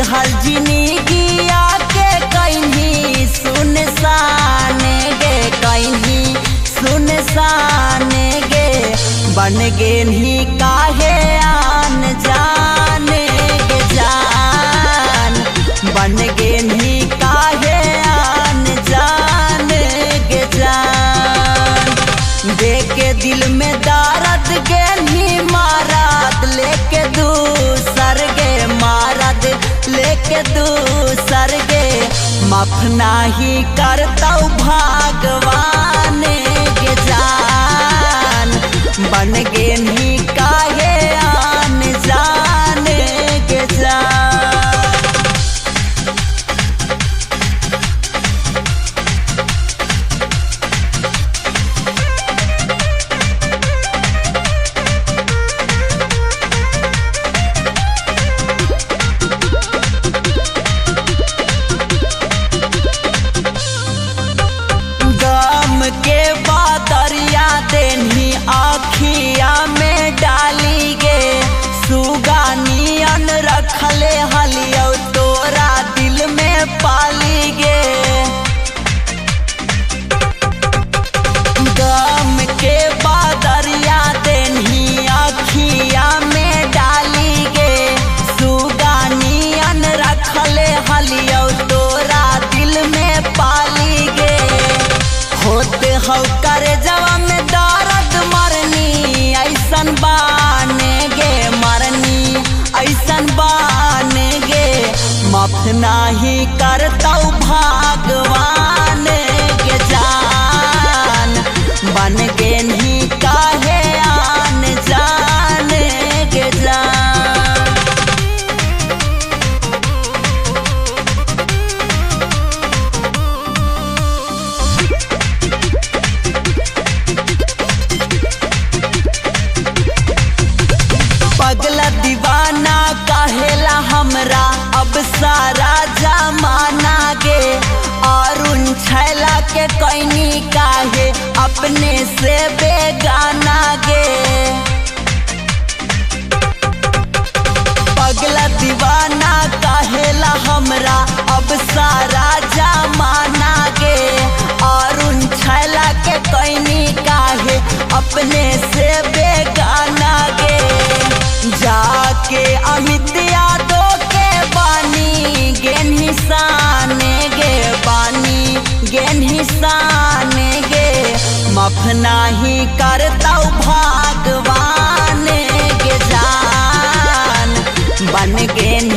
दिहल जिंदगिया के कहीं सुनसान गे, कहीं सुनसान गे। बन गे ही काहे आन जाने गे जान, बन गे ही काहे आन जाने गे जान। देके दिल में दर्द गे ही मारत लेके दूसर गे, मारत लेके दूसर गे। माफ नाही करता भगवान गे जान, बन गे ही काहे आन जाने गे जान। के बादरिया देनी आखिया में डाली गे, सुगानियन रखले हलियो तोरा दिल में पाली गे। गम के बादरिया देनी आखिया में डाली गे, सुगानियन रखले हलियो तोरा दिल में पाली गे। होते हो करे जवा में दर्द मरनी ऐसन बाने गे, मरनी ऐसन बाने गे। माफ नाही करता भगवान गे जान, बन गे ही काहे आन जाने गे जान। पगला दीवाना कहेला हमरा अब सारा जमाना गे, अरुण छैला के कैनी काहे अपने से बेगाना गे। पगला दीवाना कहेला हमरा अब सारा जमाना गे, अरुण छैला के कैनी काहे अपने से बेगाना गे। जाके अमित यादव के बानी गेन हिसान गे, बानी गेन हिसान गे। माफ नाही करता भगवान गे जान, बन गेन